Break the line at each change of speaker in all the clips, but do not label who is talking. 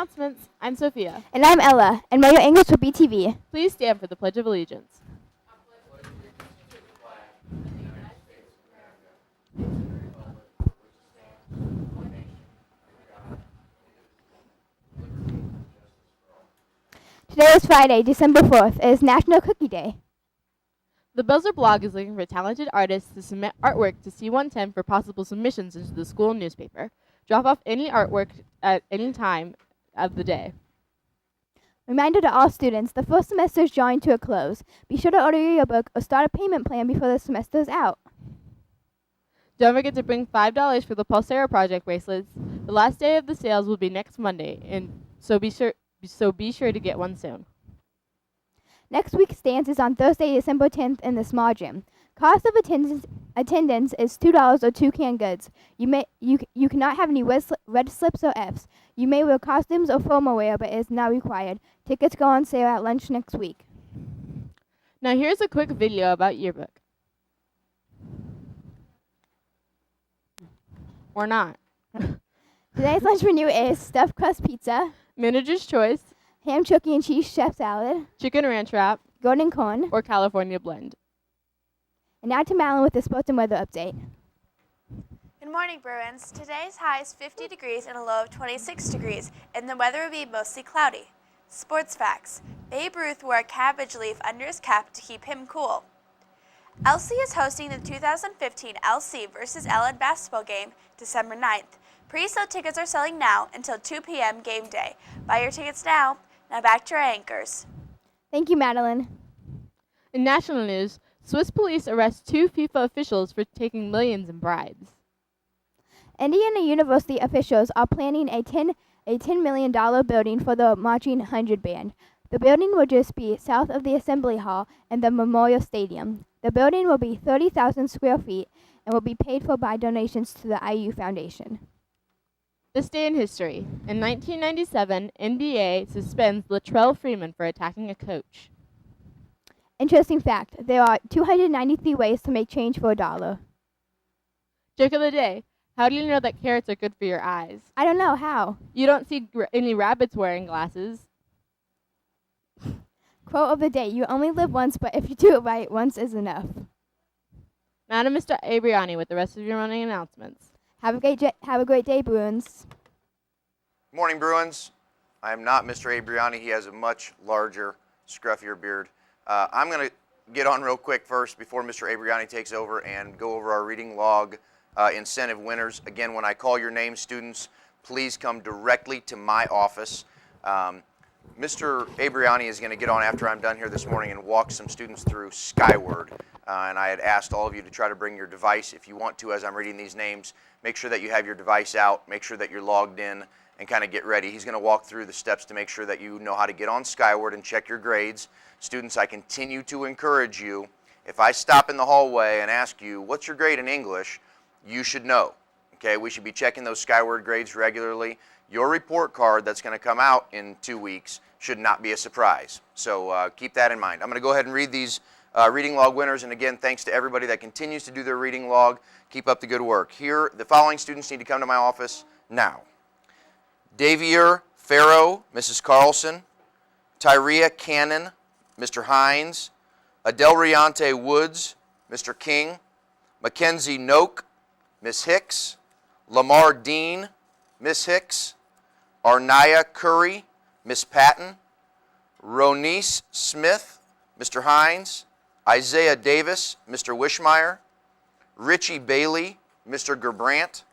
announcements. I'm Sophia.
And I'm Ella, and we're your English for BTV.
Please stand for the Pledge of Allegiance.
Today is Friday, December 4th. It is National Cookie Day.
The Belzer blog is looking for talented artists to submit artwork to C110 for possible submissions into the school newspaper. Drop off any artwork at any time of the day.
Reminder to all students, the first semester is drawing to a close. Be sure to order your yearbook or start a payment plan before the semester is out.
Don't forget to bring $5 for the Pulsera Project bracelets. The last day of the sales will be next Monday, and so be sure to get one soon.
Next week's dance is on Thursday, December 10th in the small gym. Cost of attendance is $2 or 2 canned goods. You cannot have any red slips or Fs. You may wear costumes or formal wear, but it is not required. Tickets go on sale at lunch next week.
Now here's a quick video about yearbook. Or not.
Today's lunch menu is stuffed crust pizza,
Manager's choice,
ham turkey and cheese chef salad,
chicken ranch wrap,
golden corn,
or California blend.
and now to Madeline with the sports and weather update.
Good morning, Bruins. Today's high is 50 degrees and a low of 26 degrees, and the weather will be mostly cloudy. Sports facts. Babe Ruth wore a cabbage leaf under his cap to keep him cool. LC is hosting the 2015 LC vs. Ellen basketball game December 9th. Pre-sale tickets are selling now until 2 p.m. game day. Buy your tickets now. Now back to our anchors.
Thank you, Madeline.
In national news, Swiss police arrest 2 FIFA officials for taking millions in bribes.
Indiana University officials are planning a $10 million building for the Marching 100 Band. The building will just be south of the Assembly Hall and the Memorial Stadium. The building will be 30,000 square feet and will be paid for by donations to the IU Foundation.
This day in history. In 1997, NBA suspends Latrell Freeman for attacking a coach.
Interesting fact, there are 293 ways to make change for $1.
Joke of the day. How do you know that carrots are good for your eyes?
I don't know how.
You don't see any rabbits wearing glasses.
Quote of the day, you only live once, but if you do it right, once is enough.
Now to Mr. Abriani with the rest of your morning announcements.
Have a great day, Bruins.
Morning, Bruins. I am not Mr. Abriani. He has a much larger, scruffier beard. I'm going to get on real quick first before Mr. Abriani takes over and go over our reading log incentive winners. Again, when I call your name, students, please come directly to my office. Mr. Abriani is going to get on after I'm done here this morning and walk some students through Skyward. And I had asked all of you to try to bring your device if you want to as I'm reading these names. Make sure that you have your device out. Make sure that you're logged in and kind of get ready. He's going to walk through the steps to make sure that you know how to get on Skyward and check your grades. Students, I continue to encourage you. If I stop in the hallway and ask you, what's your grade in English, you should know. Okay, we should be checking those Skyward grades regularly. Your report card that's going to come out in 2 weeks should not be a surprise. So keep that in mind. I'm going to go ahead and read these reading log winners. And again, thanks to everybody that continues to do their reading log. Keep up the good work. Here, the following students need to come to my office now. Davier Farrow, Mrs. Carlson. Tyria Cannon, Mr. Hines. Adele Riante Woods, Mr. King. Mackenzie Noak, Miss Hicks. Lamar Dean, Miss Hicks. Arnaya Curry, Miss Patton. Ronice Smith, Mr. Hines. Isaiah Davis, Mr. Wishmeyer. Richie Bailey, Mr. Gerbrandt.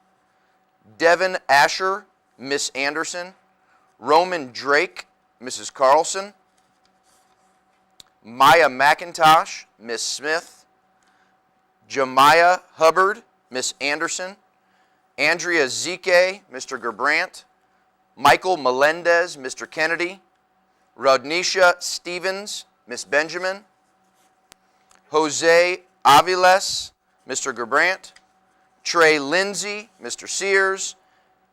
Devin Asher, Miss Anderson. Roman Drake, Mrs. Carlson. Maya McIntosh, Miss Smith. Jemiah Hubbard, Miss Anderson. Andrea Zike, Mr. Gerbrandt. Michael Melendez, Mr. Kennedy. Rodnisha Stevens, Miss Benjamin. Jose Aviles, Mr. Gerbrandt. Trey Lindsay, Mr. Sears.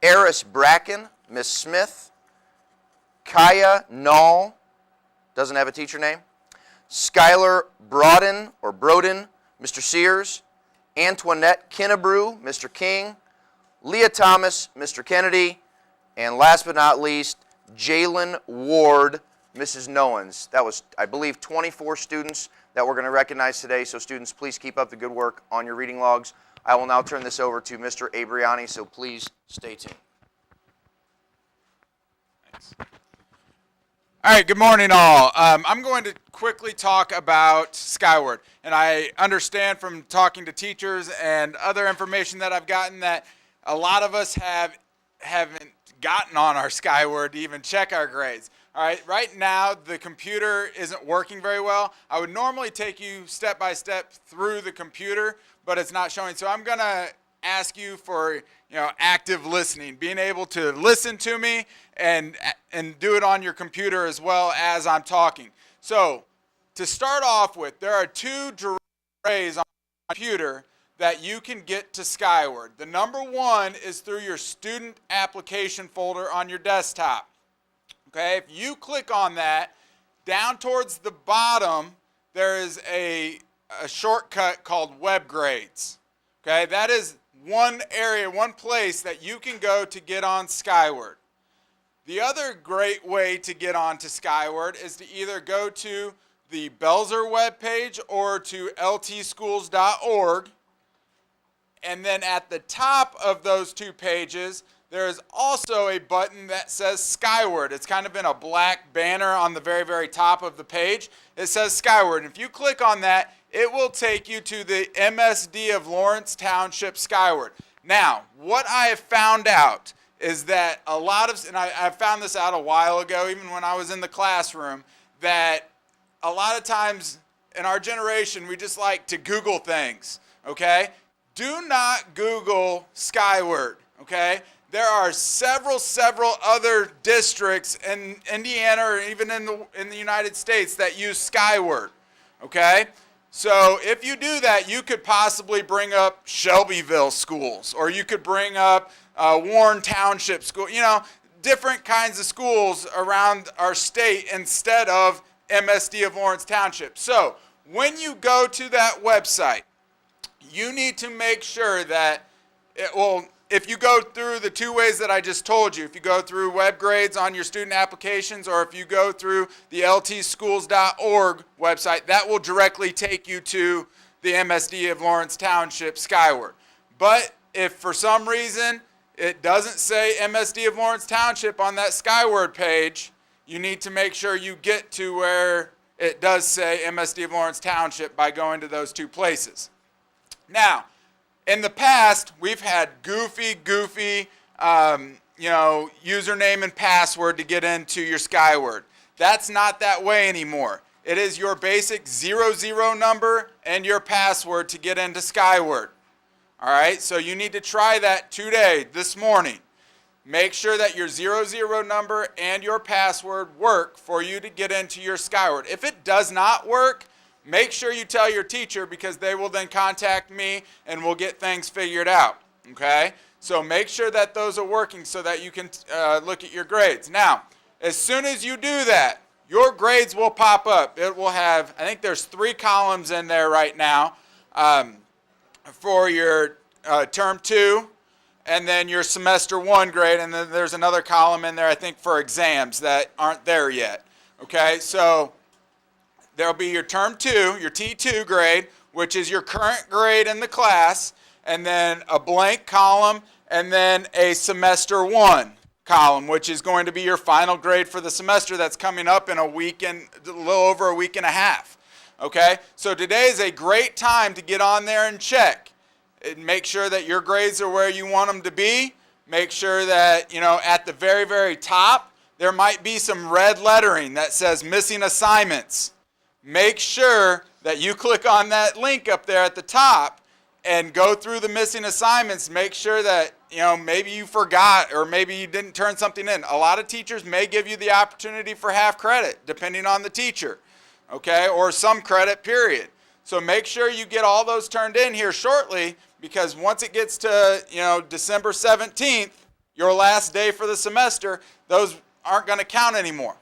Eris Bracken, Miss Smith. Kaya Nall, doesn't have a teacher name. Skylar Broden, Mr. Sears. Antoinette Kinnebrew, Mr. King. Leah Thomas, Mr. Kennedy. And last but not least, Jalen Ward, Mrs. Nowens. That was, I believe, 24 students that we're going to recognize today. So students, please keep up the good work on your reading logs. I will now turn this over to Mr. Abriani, so please stay tuned.
Thanks. All right, good morning all. I'm going to quickly talk about Skyward. And I understand from talking to teachers and other information that I've gotten that a lot of us haven't gotten on our Skyward to even check our grades. All right, right now the computer isn't working very well. I would normally take you step by step through the computer, but it's not showing. So I'm going to ask you for active listening, being able to listen to me and do it on your computer as well as I'm talking. So to start off with, there are two direct ways on the computer that you can get to Skyward. The number one is through your student application folder on your desktop. Okay, if you click on that, down towards the bottom, there is a shortcut called Web Grades. Okay, that is one area, one place that you can go to get on Skyward. The other great way to get onto Skyward is to either go to the Belzer webpage or to ltschools.org. And then at the top of those two pages, there is also a button that says Skyward. It's kind of in a black banner on the very, very top of the page. It says Skyward. And if you click on that, it will take you to the MSD of Lawrence Township Skyward. Now, what I have found out is that a lot of, and I found this out a while ago, even when I was in the classroom, that a lot of times in our generation, we just like to Google things, okay? Do not Google Skyward, okay? There are several other districts in Indiana or even in the United States that use Skyward, okay? So if you do that, you could possibly bring up Shelbyville schools, or you could bring up Warren Township School, different kinds of schools around our state instead of MSD of Lawrence Township. So when you go to that website, you need to make sure that, if you go through the two ways that I just told you, if you go through Web Grades on your student applications, or if you go through the ltschools.org website, that will directly take you to the MSD of Lawrence Township Skyward. But if for some reason it doesn't say MSD of Lawrence Township on that Skyward page, you need to make sure you get to where it does say MSD of Lawrence Township by going to those two places. Now, in the past, we've had goofy, username and password to get into your Skyward. That's not that way anymore. It is your basic 00 number and your password to get into Skyward. All right, so you need to try that today, this morning. Make sure that your 00 number and your password work for you to get into your Skyward. If it does not work, make sure you tell your teacher, because they will then contact me and we'll get things figured out, okay? So make sure that those are working so that you can look at your grades. Now, as soon as you do that, your grades will pop up. It will have, I think there's 3 columns in there right now for your term 2, and then your semester 1 grade, and then there's another column in there, I think, for exams that aren't there yet, okay? So there'll be your term 2, your T2 grade, which is your current grade in the class, and then a blank column, and then a semester 1 column, which is going to be your final grade for the semester that's coming up in a little over a week and a half. Okay? So today is a great time to get on there and check. Make sure that your grades are where you want them to be. Make sure that, at the very, very top, there might be some red lettering that says missing assignments. Make sure that you click on that link up there at the top and go through the missing assignments. Make sure that, maybe you forgot or maybe you didn't turn something in. A lot of teachers may give you the opportunity for half credit, depending on the teacher, okay, or some credit period. So make sure you get all those turned in here shortly, because once it gets to, December 17th, your last day for the semester, those aren't going to count anymore.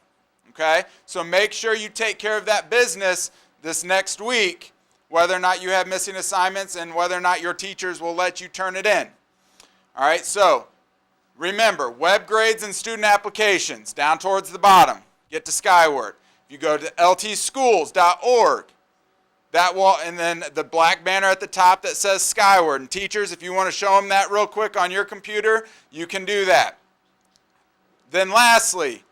Okay, so make sure you take care of that business this next week, whether or not you have missing assignments and whether or not your teachers will let you turn it in. All right, so Remember, web grades and student applications, down towards the bottom, get to Skyward. If you go to ltschools.org, that will, and then the black banner at the top that says Skyward. And teachers, if you want to show them that real quick on your computer, you can do that. Then lastly,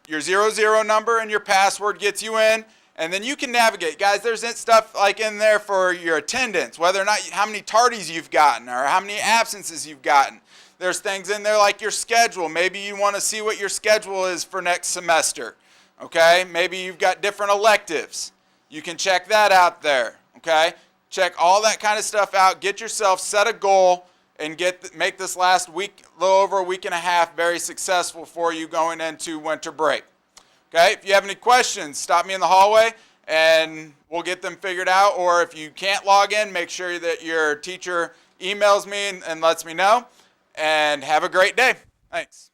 your 00 number and your password gets you in, and then you can navigate. Guys, there's stuff like in there for your attendance, whether or not, how many tardies you've gotten or how many absences you've gotten. There's things in there like your schedule. Maybe you want to see what your schedule is for next semester, okay? Maybe you've got different electives. You can check that out there, okay? Check all that kind of stuff out. Get yourself, set a goal, and make this last week, a little over a week and a half, very successful for you going into winter break. Okay, if you have any questions, stop me in the hallway and we'll get them figured out. Or if you can't log in, make sure that your teacher emails me and lets me know. And have a great day. Thanks.